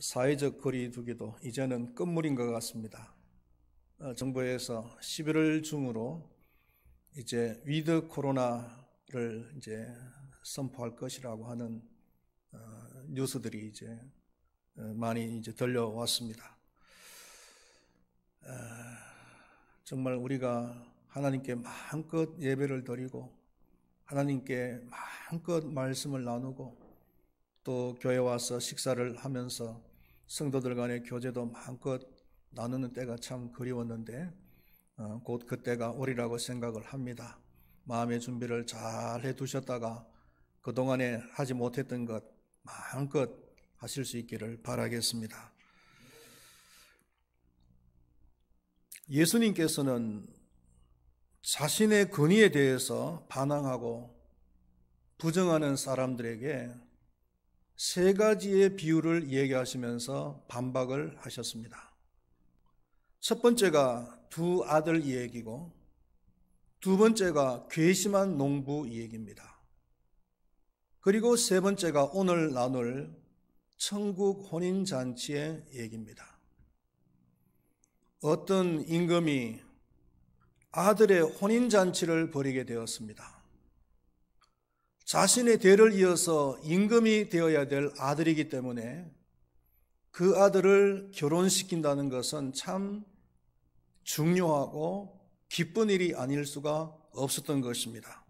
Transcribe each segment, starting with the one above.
사회적 거리두기도 이제는 끝물인 것 같습니다. 정부에서 11월 중으로 이제 위드 코로나를 이제 선포할 것이라고 하는 뉴스들이 이제 많이 이제 들려왔습니다. 정말 우리가 하나님께 마음껏 예배를 드리고 하나님께 마음껏 말씀을 나누고 또 교회 와서 식사를 하면서 성도들 간의 교제도 마음껏 나누는 때가 참 그리웠는데 곧 그때가 오리라고 생각을 합니다. 마음의 준비를 잘 해두셨다가 그동안에 하지 못했던 것 마음껏 하실 수 있기를 바라겠습니다. 예수님께서는 자신의 권위에 대해서 반항하고 부정하는 사람들에게 세 가지의 비유를 얘기하시면서 반박을 하셨습니다. 첫 번째가 두 아들 이야기고 두 번째가 괘씸한 농부 이야기입니다. 그리고 세 번째가 오늘 나눌 천국 혼인잔치의 얘기입니다. 어떤 임금이 아들의 혼인잔치를 벌이게 되었습니다. 자신의 대를 이어서 임금이 되어야 될 아들이기 때문에 그 아들을 결혼시킨다는 것은 참 중요하고 기쁜 일이 아닐 수가 없었던 것입니다.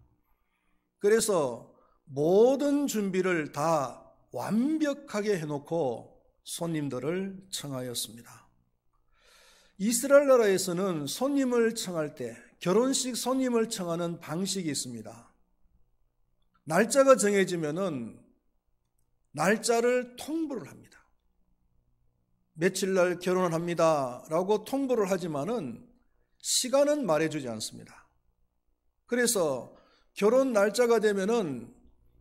그래서 모든 준비를 다 완벽하게 해놓고 손님들을 청하였습니다. 이스라엘 나라에서는 손님을 청할 때 결혼식 손님을 청하는 방식이 있습니다. 날짜가 정해지면은 날짜를 통보를 합니다. 며칠 날 결혼을 합니다 라고 통보를 하지만은 시간은 말해주지 않습니다. 그래서 결혼 날짜가 되면은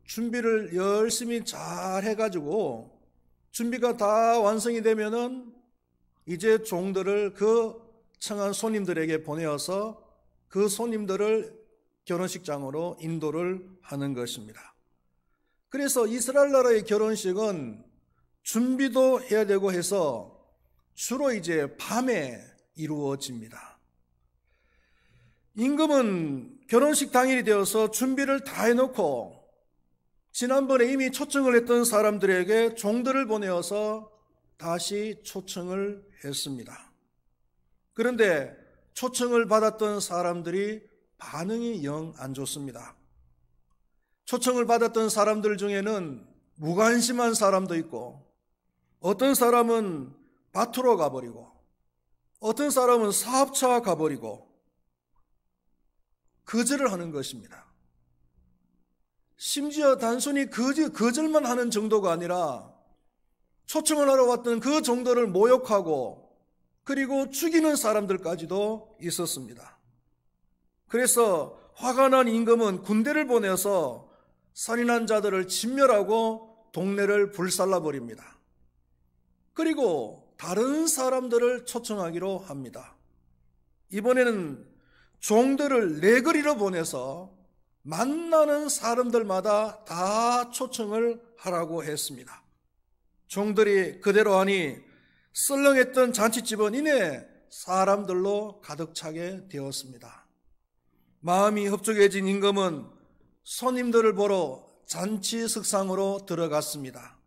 준비를 열심히 잘 해가지고 준비가 다 완성이 되면은 이제 종들을 그 청한 손님들에게 보내어서 그 손님들을 결혼식장으로 인도를 하는 것입니다. 그래서 이스라엘 나라의 결혼식은 준비도 해야 되고 해서 주로 이제 밤에 이루어집니다. 임금은 결혼식 당일이 되어서 준비를 다 해놓고 지난번에 이미 초청을 했던 사람들에게 종들을 보내어서 다시 초청을 했습니다. 그런데 초청을 받았던 사람들이 반응이 영 안 좋습니다. 초청을 받았던 사람들 중에는 무관심한 사람도 있고 어떤 사람은 밭으로 가버리고 어떤 사람은 사업차 가버리고 거절을 하는 것입니다. 심지어 단순히 거절만 하는 정도가 아니라 초청을 하러 왔던 그 정도를 모욕하고 그리고 죽이는 사람들까지도 있었습니다. 그래서 화가 난 임금은 군대를 보내서 살인한 자들을 진멸하고 동네를 불살라버립니다. 그리고 다른 사람들을 초청하기로 합니다. 이번에는 종들을 네거리로 보내서 만나는 사람들마다 다 초청을 하라고 했습니다. 종들이 그대로 하니 썰렁했던 잔치집은 이내 사람들로 가득 차게 되었습니다. 마음이 흡족해진 임금은 손님들을 보러 잔치 석상으로 들어갔습니다.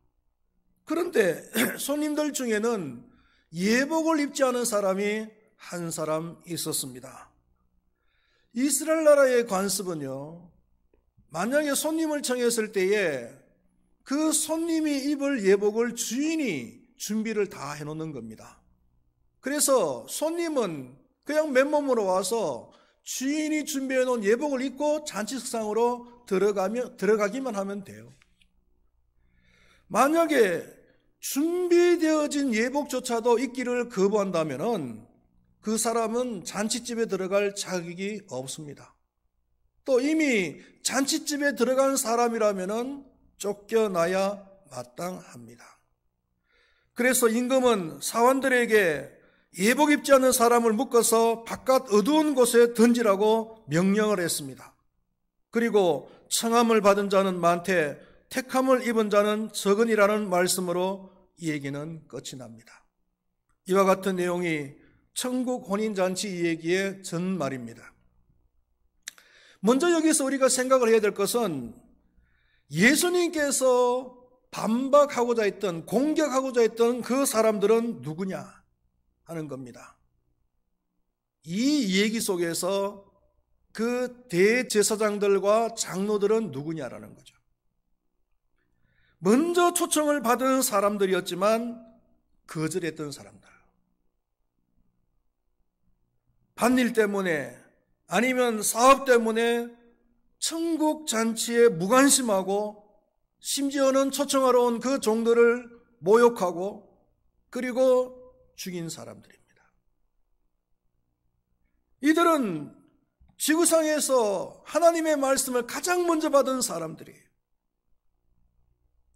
그런데 손님들 중에는 예복을 입지 않은 사람이 한 사람 있었습니다. 이스라엘 나라의 관습은요, 만약에 손님을 청했을 때에 그 손님이 입을 예복을 주인이 준비를 다 해놓는 겁니다. 그래서 손님은 그냥 맨몸으로 와서 주인이 준비해놓은 예복을 입고 잔치석상으로 들어가기만 하면 돼요. 만약에 준비되어진 예복조차도 입기를 거부한다면은 그 사람은 잔치집에 들어갈 자격이 없습니다. 또 이미 잔치집에 들어간 사람이라면은 쫓겨나야 마땅합니다. 그래서 임금은 사원들에게 예복 입지 않는 사람을 묶어서 바깥 어두운 곳에 던지라고 명령을 했습니다. 그리고 청함을 받은 자는 많되 택함을 입은 자는 적으니라는 말씀으로 이 얘기는 끝이 납니다. 이와 같은 내용이 천국 혼인잔치 이 얘기의 전말입니다. 먼저 여기서 우리가 생각을 해야 될 것은 예수님께서 반박하고자 했던, 공격하고자 했던 그 사람들은 누구냐 하는 겁니다. 이 얘기 속에서 그 대제사장들과 장로들은 누구냐라는 거죠. 먼저 초청을 받은 사람들이었지만 거절했던 사람들. 밭일 때문에 아니면 사업 때문에 천국 잔치에 무관심하고 심지어는 초청하러 온 그 종들을 모욕하고 그리고 죽인 사람들입니다. 이들은 지구상에서 하나님의 말씀을 가장 먼저 받은 사람들이에요.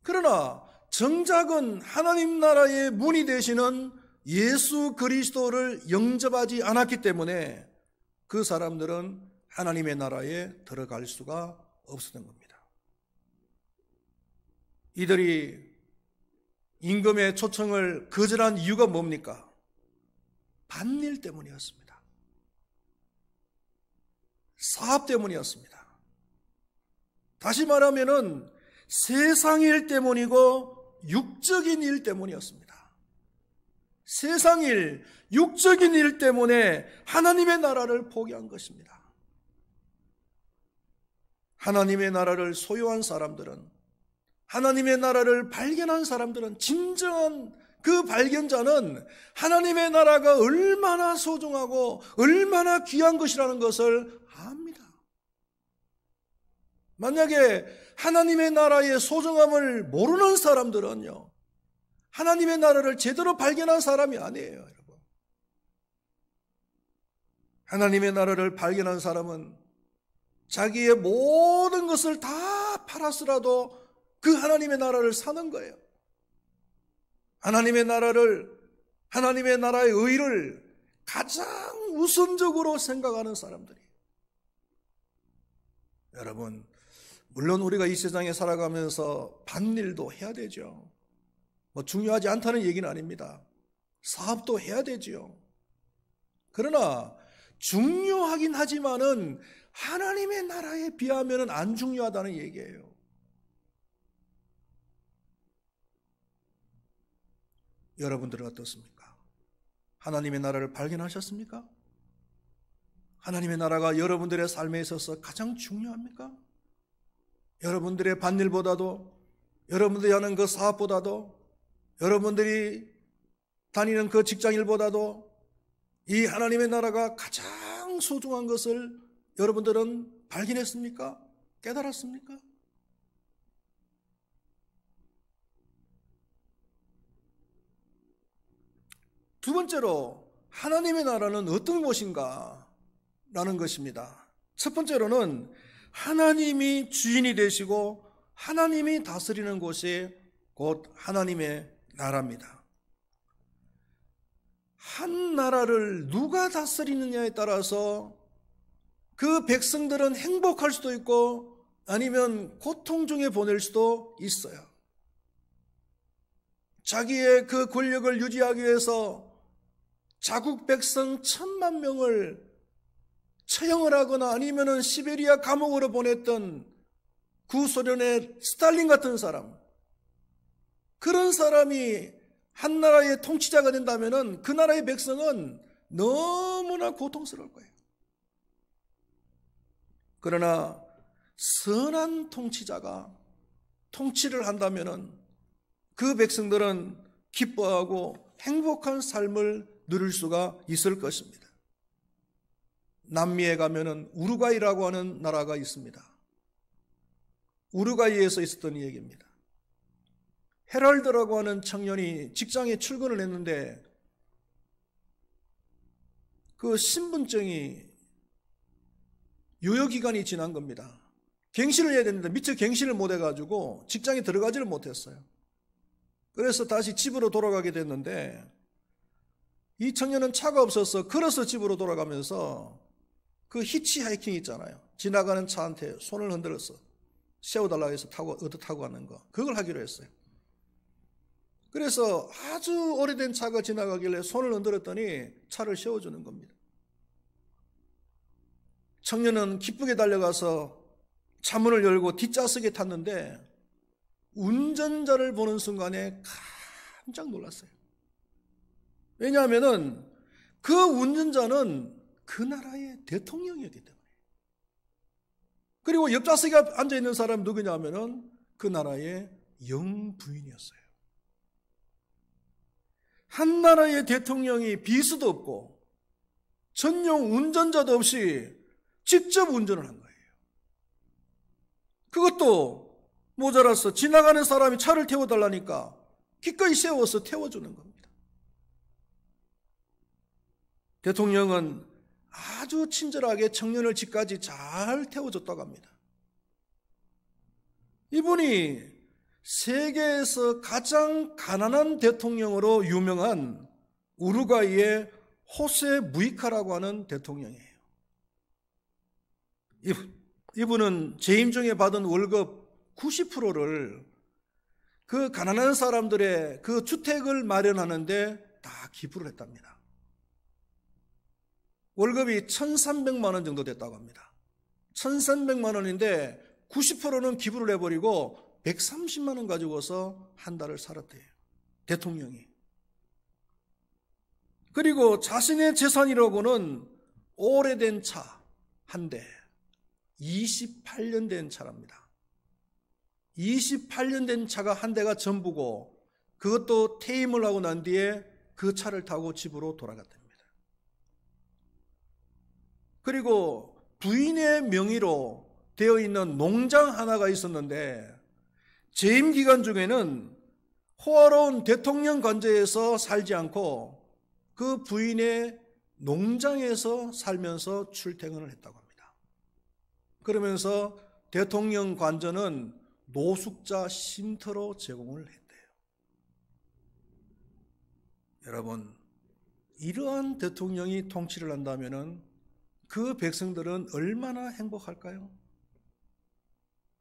그러나 정작은 하나님 나라의 문이 되시는 예수 그리스도를 영접하지 않았기 때문에 그 사람들은 하나님의 나라에 들어갈 수가 없었던 겁니다. 이들이 임금의 초청을 거절한 이유가 뭡니까? 밭일 때문이었습니다. 사업 때문이었습니다. 다시 말하면은 세상 일 때문이고 육적인 일 때문이었습니다. 세상 일, 육적인 일 때문에 하나님의 나라를 포기한 것입니다. 하나님의 나라를 소유한 사람들은, 하나님의 나라를 발견한 사람들은, 진정한 그 발견자는 하나님의 나라가 얼마나 소중하고 얼마나 귀한 것이라는 것을 압니다. 만약에 하나님의 나라의 소중함을 모르는 사람들은요, 하나님의 나라를 제대로 발견한 사람이 아니에요, 여러분. 하나님의 나라를 발견한 사람은 자기의 모든 것을 다 팔았으라도 그 하나님의 나라를 사는 거예요. 하나님의 나라의 의를 가장 우선적으로 생각하는 사람들이. 여러분, 물론 우리가 이 세상에 살아가면서 밭일도 해야 되죠. 중요하지 않다는 얘기는 아닙니다. 사업도 해야 되지요. 그러나 중요하긴 하지만은 하나님의 나라에 비하면 안 중요하다는 얘기예요. 여러분들은 어떻습니까? 하나님의 나라를 발견하셨습니까? 하나님의 나라가 여러분들의 삶에 있어서 가장 중요합니까? 여러분들의 밭일보다도, 여러분들이 하는 그 사업보다도, 여러분들이 다니는 그 직장일보다도 이 하나님의 나라가 가장 소중한 것을 여러분들은 발견했습니까? 깨달았습니까? 두 번째로 하나님의 나라는 어떤 곳인가 라는 것입니다. 첫 번째로는 하나님이 주인이 되시고 하나님이 다스리는 곳이 곧 하나님의 나라입니다. 한 나라를 누가 다스리느냐에 따라서 그 백성들은 행복할 수도 있고 아니면 고통 중에 보낼 수도 있어요. 자기의 그 권력을 유지하기 위해서 자국 백성 1,000만 명을 처형을 하거나 아니면은 시베리아 감옥으로 보냈던 구소련의 스탈린 같은 사람, 그런 사람이 한 나라의 통치자가 된다면은 그 나라의 백성은 너무나 고통스러울 거예요. 그러나 선한 통치자가 통치를 한다면은 그 백성들은 기뻐하고 행복한 삶을 누릴 수가 있을 것입니다. 남미에 가면은 우루과이라고 하는 나라가 있습니다. 우루과이에서 있었던 얘기입니다. 헤럴드라고 하는 청년이 직장에 출근을 했는데 그 신분증이 유효기간이 지난 겁니다. 갱신을 해야 되는데 미처 갱신을 못 해가지고 직장에 들어가지를 못했어요. 그래서 다시 집으로 돌아가게 됐는데 이 청년은 차가 없어서 걸어서 집으로 돌아가면서 그 히치하이킹 있잖아요. 지나가는 차한테 손을 흔들어서 세워달라고 해서 얻어 타고 가는 거, 그걸 하기로 했어요. 그래서 아주 오래된 차가 지나가길래 손을 흔들었더니 차를 세워주는 겁니다. 청년은 기쁘게 달려가서 차문을 열고 뒷좌석에 탔는데 운전자를 보는 순간에 깜짝 놀랐어요. 왜냐하면 그 운전자는 그 나라의 대통령이었기 때문에. 그리고 옆좌석에 앉아있는 사람이 누구냐면 그 나라의 영부인이었어요. 한 나라의 대통령이 비수도 없고 전용 운전자도 없이 직접 운전을 한 거예요. 그것도 모자라서 지나가는 사람이 차를 태워달라니까 기꺼이 세워서 태워주는 겁니다. 대통령은 아주 친절하게 청년을 집까지 잘 태워줬다고 합니다. 이분이 세계에서 가장 가난한 대통령으로 유명한 우루과이의 호세 무이카라고 하는 대통령이에요. 이분은 재임 중에 받은 월급 90%를 그 가난한 사람들의 그 주택을 마련하는데 다 기부를 했답니다. 월급이 1,300만 원 정도 됐다고 합니다. 1,300만 원인데 90%는 기부를 해버리고 130만 원 가지고서 한 달을 살았대요. 대통령이. 그리고 자신의 재산이라고는 오래된 차 한 대, 28년 된 차랍니다. 28년 된 차가 한 대가 전부고 그것도 퇴임을 하고 난 뒤에 그 차를 타고 집으로 돌아갔답니다. 그리고 부인의 명의로 되어 있는 농장 하나가 있었는데 재임 기간 중에는 호화로운 대통령 관저에서 살지 않고 그 부인의 농장에서 살면서 출퇴근을 했다고 합니다. 그러면서 대통령 관저는 노숙자 쉼터로 제공을 했대요. 여러분, 이러한 대통령이 통치를 한다면 그 백성들은 얼마나 행복할까요?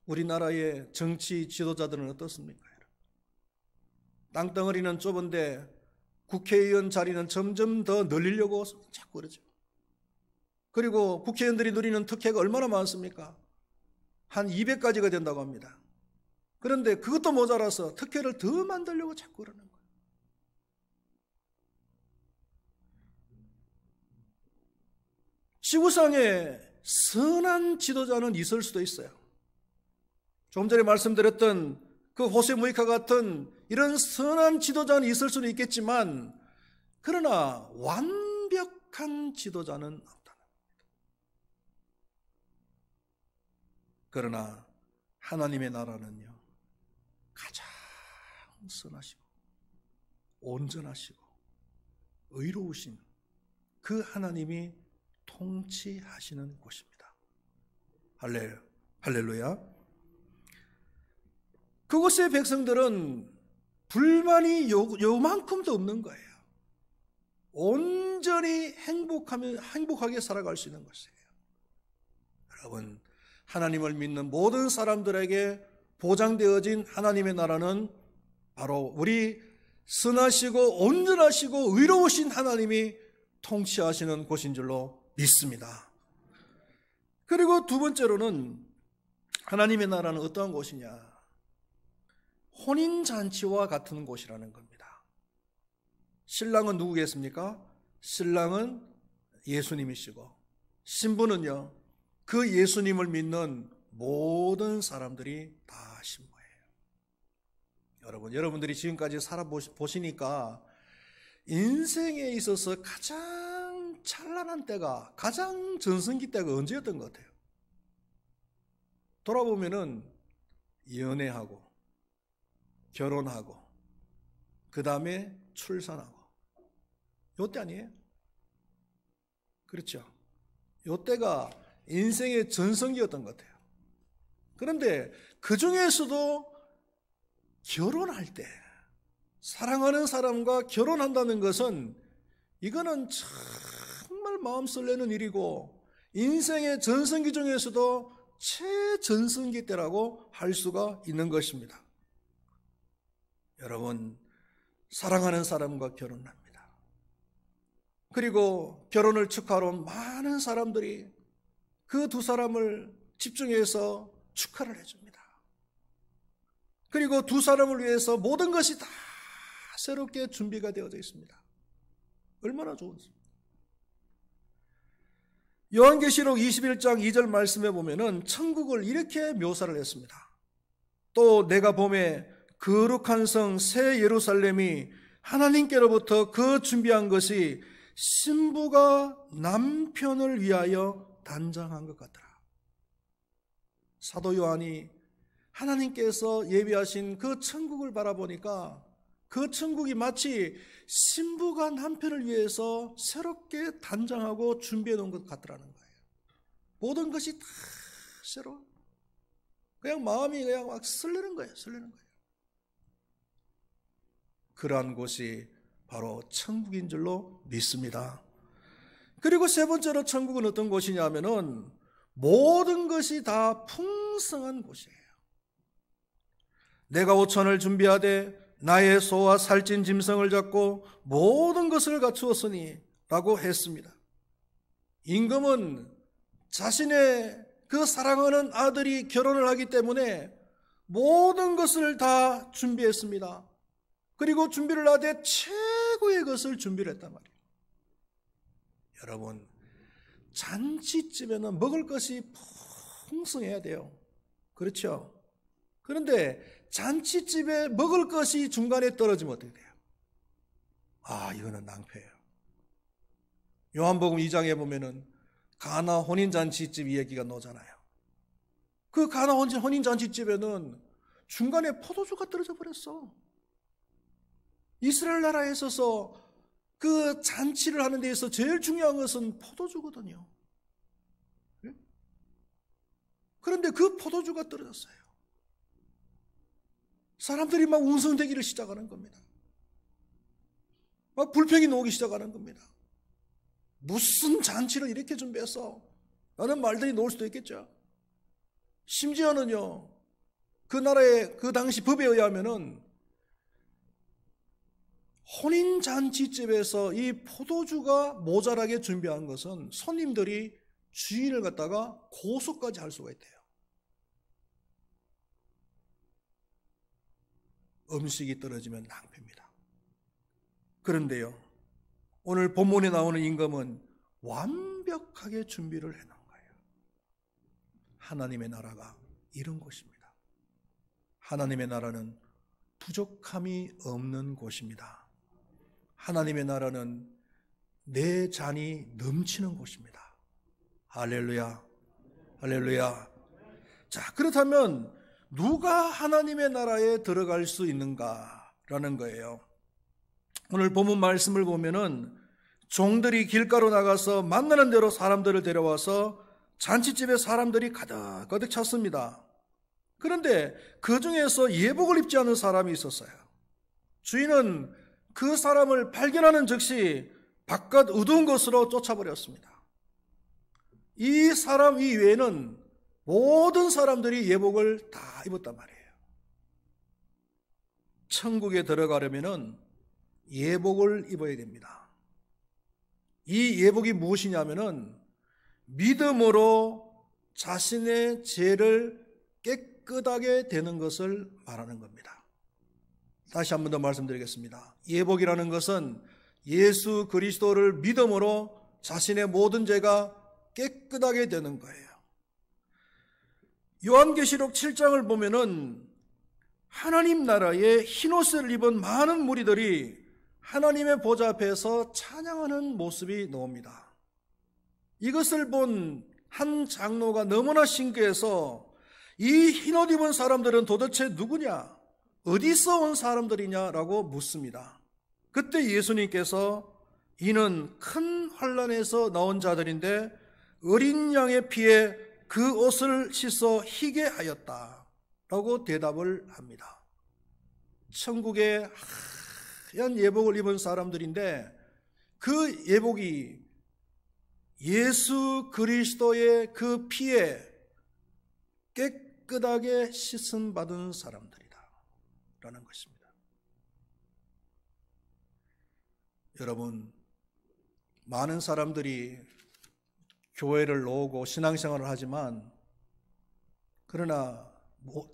우리나라의 정치 지도자들은 어떻습니까? 땅덩어리는 좁은데 국회의원 자리는 점점 더 늘리려고 자꾸 그러죠. 그리고 국회의원들이 누리는 특혜가 얼마나 많습니까? 한 200가지가 된다고 합니다. 그런데 그것도 모자라서 특혜를 더 만들려고 자꾸 그러는 거예요. 지구상에 선한 지도자는 있을 수도 있어요. 조금 전에 말씀드렸던 그 호세 무이카 같은 이런 선한 지도자는 있을 수는 있겠지만 그러나 완벽한 지도자는 없다는 겁니다. 그러나 하나님의 나라는요, 가장 선하시고 온전하시고 의로우신 그 하나님이 통치하시는 곳입니다. 할렐루야. 그곳의 백성들은 불만이 요만큼도 없는 거예요. 온전히 행복하게 살아갈 수 있는 것이에요. 여러분, 하나님을 믿는 모든 사람들에게 보장되어진 하나님의 나라는 바로 우리 선하시고 온전하시고 의로우신 하나님이 통치하시는 곳인 줄로 믿습니다. 그리고 두 번째로는 하나님의 나라는 어떠한 곳이냐? 혼인잔치와 같은 곳이라는 겁니다. 신랑은 누구겠습니까? 신랑은 예수님이시고 신부는요, 그 예수님을 믿는 모든 사람들이 다 신부예요. 여러분들이 지금까지 살아보시니까 인생에 있어서 가장 찬란한 때가, 가장 전성기 때가 언제였던 것 같아요? 돌아보면은 연애하고 결혼하고 그 다음에 출산하고 요때 아니에요? 그렇죠? 요때가 인생의 전성기였던 것 같아요. 그런데 그 중에서도 결혼할 때 사랑하는 사람과 결혼한다는 것은 이거는 정말 마음 설레는 일이고 인생의 전성기 중에서도 최전성기 때라고 할 수가 있는 것입니다. 여러분, 사랑하는 사람과 결혼합니다. 그리고 결혼을 축하하러 온 많은 사람들이 그 두 사람을 집중해서 축하를 해줍니다. 그리고 두 사람을 위해서 모든 것이 다 새롭게 준비가 되어져 있습니다. 얼마나 좋은지. 요한계시록 21장 2절 말씀에 보면은 천국을 이렇게 묘사를 했습니다. 또 내가 보매 거룩한 성 새 예루살렘이 하나님께로부터 그 준비한 것이 신부가 남편을 위하여 단장한 것 같더라. 사도 요한이 하나님께서 예비하신 그 천국을 바라보니까 그 천국이 마치 신부가 남편을 위해서 새롭게 단장하고 준비해 놓은 것 같더라는 거예요. 모든 것이 다 새로, 그냥 마음이 그냥 막 설레는 거예요. 설레는 거예요. 그러한 곳이 바로 천국인 줄로 믿습니다. 그리고 세 번째로 천국은 어떤 곳이냐면은 모든 것이 다 풍성한 곳이에요. 내가 오천을 준비하되 나의 소와 살찐 짐승을 잡고 모든 것을 갖추었으니 라고 했습니다. 임금은 자신의 그 사랑하는 아들이 결혼을 하기 때문에 모든 것을 다 준비했습니다. 그리고 준비를 하되 최고의 것을 준비를 했단 말이에요. 여러분, 잔치집에는 먹을 것이 풍성해야 돼요. 그렇죠? 그런데 잔치집에 먹을 것이 중간에 떨어지면 어떻게 돼요? 이거는 낭패예요. 요한복음 2장에 보면은 가나 혼인잔치집 이야기가 나오잖아요. 그 가나 혼인잔치집에는 중간에 포도주가 떨어져 버렸어. 이스라엘 나라에 있어서 그 잔치를 하는 데 있어서 제일 중요한 것은 포도주거든요. 그런데 그 포도주가 떨어졌어요. 사람들이 막 웅성대기를 시작하는 겁니다. 막 불평이 나오기 시작하는 겁니다. 무슨 잔치를 이렇게 준비해서 라는 말들이 나올 수도 있겠죠. 심지어는요, 그 나라의 그 당시 법에 의하면은 혼인잔치집에서 이 포도주가 모자라게 준비한 것은 손님들이 주인을 갖다가 고소까지 할 수가 있대요. 음식이 떨어지면 낭패입니다. 그런데요, 오늘 본문에 나오는 임금은 완벽하게 준비를 해놓은 거예요. 하나님의 나라가 이런 곳입니다. 하나님의 나라는 부족함이 없는 곳입니다. 하나님의 나라는 내 잔이 넘치는 곳입니다. 할렐루야, 할렐루야. 자, 그렇다면 누가 하나님의 나라에 들어갈 수 있는가라는 거예요. 오늘 본문 말씀을 보면은 종들이 길가로 나가서 만나는 대로 사람들을 데려와서 잔치집에 사람들이 가득 찼습니다. 그런데 그 중에서 예복을 입지 않은 사람이 있었어요. 주인은 그 사람을 발견하는 즉시 바깥 어두운 곳으로 쫓아버렸습니다. 이 사람 이외에는 모든 사람들이 예복을 다 입었단 말이에요. 천국에 들어가려면 예복을 입어야 됩니다. 이 예복이 무엇이냐면은 믿음으로 자신의 죄를 깨끗하게 되는 것을 말하는 겁니다. 다시 한 번 더 말씀드리겠습니다. 예복이라는 것은 예수 그리스도를 믿음으로 자신의 모든 죄가 깨끗하게 되는 거예요. 요한계시록 7장을 보면은 하나님 나라의 흰옷을 입은 많은 무리들이 하나님의 보좌 앞에서 찬양하는 모습이 나옵니다. 이것을 본 한 장로가 너무나 신기해서 이 흰옷 입은 사람들은 도대체 누구냐? 어디서 온 사람들이냐라고 묻습니다. 그때 예수님께서 이는 큰 환난에서 나온 자들인데 어린 양의 피에 그 옷을 씻어 희게 하였다 라고 대답을 합니다. 천국에 하얀 예복을 입은 사람들인데 그 예복이 예수 그리스도의 그 피에 깨끗하게 씻음 받은 사람들이다 라는 것입니다. 여러분, 많은 사람들이 교회를 나오고 신앙생활을 하지만 그러나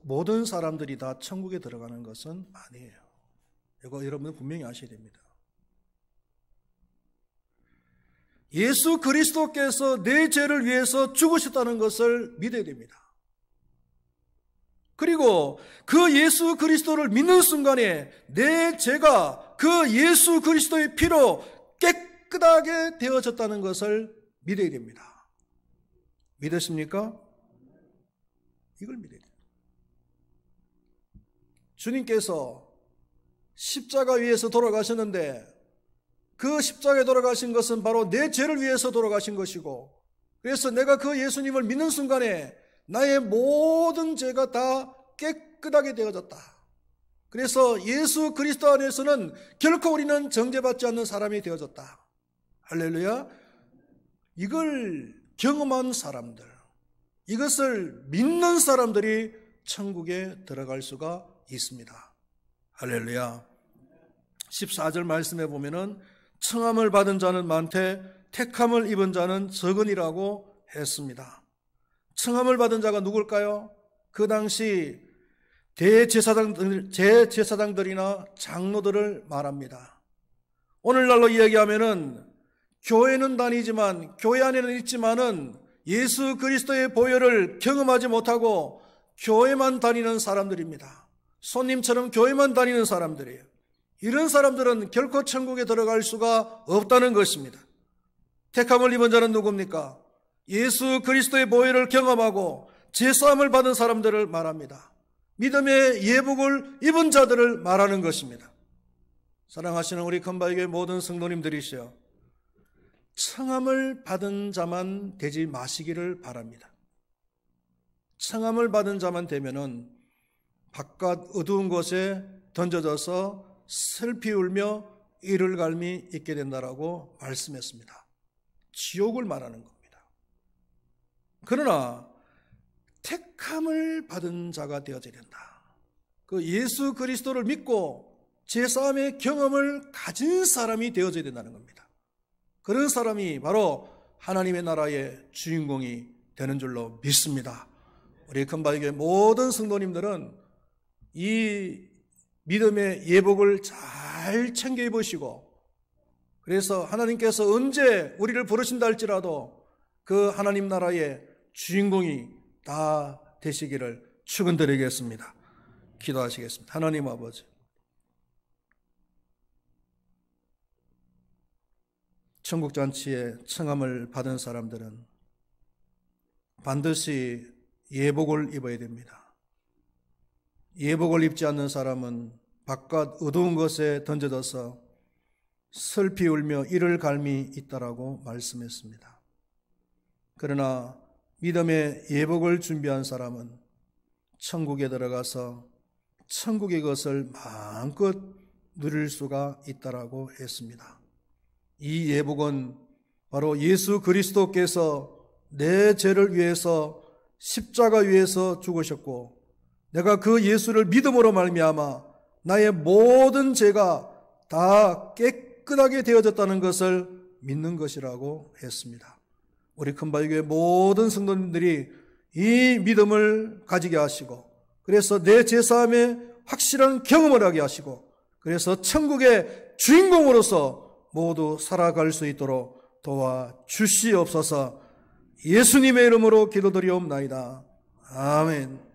모든 사람들이 다 천국에 들어가는 것은 아니에요. 이거 여러분은 분명히 아셔야 됩니다. 예수 그리스도께서 내 죄를 위해서 죽으셨다는 것을 믿어야 됩니다. 그리고 그 예수 그리스도를 믿는 순간에 내 죄가 그 예수 그리스도의 피로 깨끗하게 되어졌다는 것을 믿어야 됩니다. 믿으십니까? 이걸 믿어야 됩니다. 주님께서 십자가 위에서 돌아가셨는데 그 십자가에 돌아가신 것은 바로 내 죄를 위해서 돌아가신 것이고, 그래서 내가 그 예수님을 믿는 순간에 나의 모든 죄가 다 깨끗하게 되어졌다. 그래서 예수 그리스도 안에서는 결코 우리는 정죄받지 않는 사람이 되어졌다. 할렐루야. 이걸 경험한 사람들, 이것을 믿는 사람들이 천국에 들어갈 수가 있습니다. 할렐루야. 14절 말씀에 보면은 청함을 받은 자는 많되 택함을 입은 자는 적으니라고 했습니다. 청함을 받은 자가 누굴까요? 그 당시 대제사장들이나 장로들을 말합니다. 오늘날로 이야기하면은 교회는 다니지만, 교회 안에는 있지만은 예수 그리스도의 보혈을 경험하지 못하고 교회만 다니는 사람들입니다. 손님처럼 교회만 다니는 사람들이에요. 이런 사람들은 결코 천국에 들어갈 수가 없다는 것입니다. 택함을 입은 자는 누굽니까? 예수 그리스도의 보혈을 경험하고 제사함을 받은 사람들을 말합니다. 믿음의 예복을 입은 자들을 말하는 것입니다. 사랑하시는 우리 큰바위교회 모든 성도님들이시여, 청함을 받은 자만 되지 마시기를 바랍니다. 청함을 받은 자만 되면은 바깥 어두운 곳에 던져져서 슬피 울며 이를 갈미 있게 된다라고 말씀했습니다. 지옥을 말하는 겁니다. 그러나 택함을 받은 자가 되어져야 된다. 그 예수 그리스도를 믿고 제사함의 경험을 가진 사람이 되어져야 된다는 겁니다. 그런 사람이 바로 하나님의 나라의 주인공이 되는 줄로 믿습니다. 우리 큰바위교회 모든 성도님들은 이 믿음의 예복을 잘 챙겨 입으시고, 그래서 하나님께서 언제 우리를 부르신다 할지라도 그 하나님 나라의 주인공이 다 되시기를 축원드리겠습니다. 기도하시겠습니다. 하나님 아버지, 천국잔치에 청함을 받은 사람들은 반드시 예복을 입어야 됩니다. 예복을 입지 않는 사람은 바깥 어두운 것에 던져져서 슬피 울며 이를 갈미 있다라고 말씀했습니다. 그러나 믿음의 예복을 준비한 사람은 천국에 들어가서 천국의 것을 마음껏 누릴 수가 있다라고 했습니다. 이 예복은 바로 예수 그리스도께서 내 죄를 위해서 십자가 위에서 죽으셨고, 내가 그 예수를 믿음으로 말미암아 나의 모든 죄가 다 깨끗하게 되어졌다는 것을 믿는 것이라고 했습니다. 우리 큰바위교회 모든 성도님들이 이 믿음을 가지게 하시고, 그래서 내 제사함에 확실한 경험을 하게 하시고, 그래서 천국의 주인공으로서 모두 살아갈 수 있도록 도와주시옵소서. 예수님의 이름으로 기도드리옵나이다. 아멘.